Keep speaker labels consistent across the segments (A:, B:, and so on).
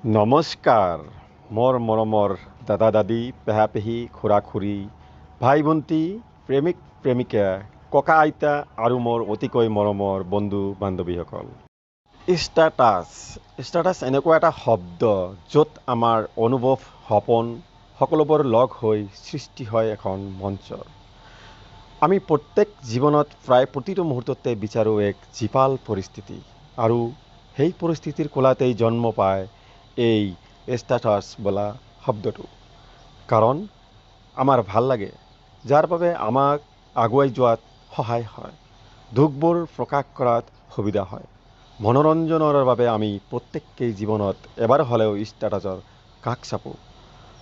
A: নমস্কাৰ মোৰ মৰমৰ দাদা দাদী পেহা পেহী খুৰা খুৰী ভাই ভণ্টি প্ৰেমিক প্ৰেমিকা ককা আইতা আৰু মোৰ অতিকৈ মৰমৰ বন্ধু বান্ধৱীসকল। ষ্টাটাছ এনেকুৱা এটা শব্দ য'ত আমাৰ অনুভৱ সপোন সকলোবোৰ লগ হৈ সৃষ্টি হয় এখন মঞ্চৰ। আমি প্ৰত্যেক জীৱনত প্ৰায় প্ৰতিটো মুহূৰ্ততে বিচাৰোঁ এক জীপাল পৰিস্থিতি আৰু সেই পৰিস্থিতিৰ কোলাতেই জন্ম পায় এই ষ্টাটাছ বোলা শব্দটো। কাৰণ আমাৰ ভাল লাগে, যাৰ বাবে আমাক আগুৱাই যোৱাত সহায় হয়, দুখবোৰ প্ৰকাশ কৰাত সুবিধা হয়। মনোৰঞ্জনৰ বাবে আমি প্ৰত্যেকেই জীৱনত এবাৰ হ'লেও ষ্টাটাছৰ কাষ চাপোঁ।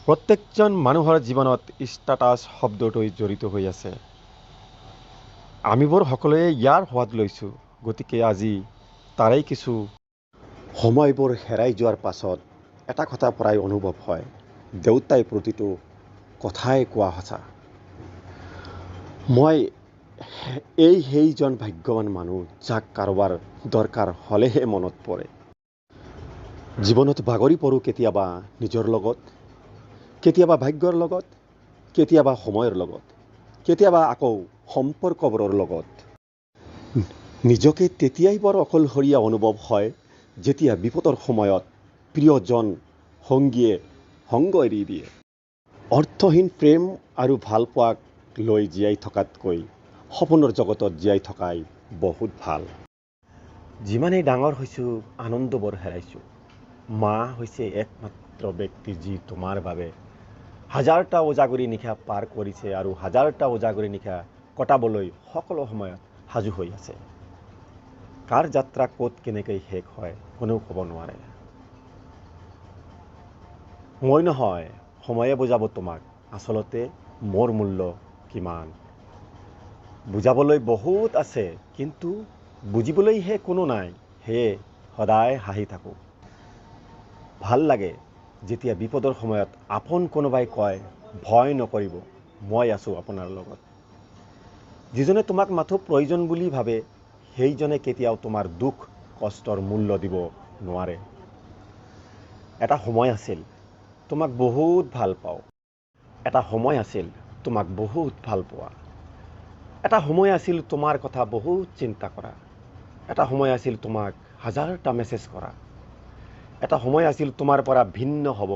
A: প্ৰত্যেকজন মানুহৰ জীৱনত ষ্টাটাছ শব্দটোৱে জড়িত হৈ আছে। আমিবোৰ সকলোৱে ইয়াৰ সোৱাদ লৈছোঁ, গতিকে আজি তাৰেই কিছু সময়বোৰ হেৰাই যোৱাৰ পাছত এটা কথা প্ৰায় অনুভৱ হয়, দেউতাই প্ৰতিটো কথাই কোৱা সঁচা। মই সেইজন ভাগ্যৱান মানুহ যাক কাৰোবাৰ দৰকাৰ হ'লেহে মনত পৰে। জীৱনত বাগৰি পৰোঁ কেতিয়াবা নিজৰ লগত, কেতিয়াবা ভাগ্যৰ লগত, কেতিয়াবা সময়ৰ লগত, কেতিয়াবা আকৌ সম্পৰ্কবোৰৰ লগত। নিজকে তেতিয়াই বৰ অকলশৰীয়া অনুভৱ হয় যেতিয়া বিপদৰ সময়ত প্ৰিয়জন সংগীয়ে সংগ এৰি দিয়ে। অৰ্থহীন প্ৰেম আৰু ভালপোৱাক লৈ জীয়াই থকাতকৈ সপোনৰ জগতত জীয়াই থকাই বহুত ভাল। যিমানেই ডাঙৰ হৈছোঁ আনন্দবোৰ হেৰাইছোঁ। মা হৈছে একমাত্ৰ ব্যক্তি যি তোমাৰ বাবে হাজাৰটা উজাগৰি নিশা পাৰ কৰিছে আৰু হাজাৰটা উজাগৰি নিশা কটাবলৈ সকলো সময়ত সাজু হৈ আছে। কাৰ যাত্ৰা ক'ত কেনেকৈ শেষ হয় কোনেও ক'ব নোৱাৰে। মই নহয়, সময়ে বুজাব তোমাক আচলতে মোৰ মূল্য কিমান। বুজাবলৈ বহুত আছে, কিন্তু বুজিবলৈহে কোনো নাই, সেয়ে সদায় হাঁহি থাকোঁ। ভাল লাগে যেতিয়া বিপদৰ সময়ত আপোন কোনোবাই কয়, ভয় নকৰিব, মই আছোঁ আপোনাৰ লগত। যিজনে তোমাক মাথো প্ৰয়োজন বুলি ভাবে, সেইজনে কেতিয়াও তোমাৰ দুখ কষ্টৰ মূল্য দিব নোৱাৰে। এটা সময় আছিল তোমাক বহুত ভাল পাওঁ, এটা সময় আছিল তোমাক বহুত ভাল পোৱা, এটা সময় আছিল তোমাৰ কথা বহুত চিন্তা কৰা, এটা সময় আছিল তোমাক হাজাৰটা মেছেজ কৰা, এটা সময় আছিল তোমাৰ পৰা ভিন্ন হ'ব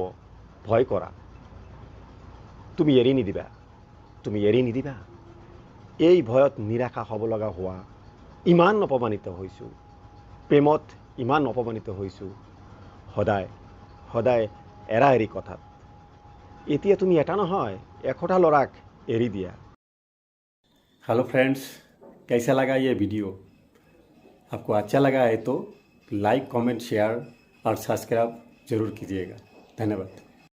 A: ভয় কৰা। তুমি এৰি নিদিবা। এই ভয়ত নিৰাশা হ'ব লগা হোৱা, ইমান অপমানিত হৈছোঁ, প্ৰেমত ইমান অপমানিত হৈছোঁ, সদায় এৰা এৰি কথাত। এতিয়া তুমি এটা নহয় 100টা ল'ৰাক एरी दिया।
B: हेलो फ्रेंड्स, कैसा लगा ये वीडियो? आपको अच्छा लगा है तो लाइक कमेंट शेयर और सब्सक्राइब जरूर कीजिएगा। धन्यवाद।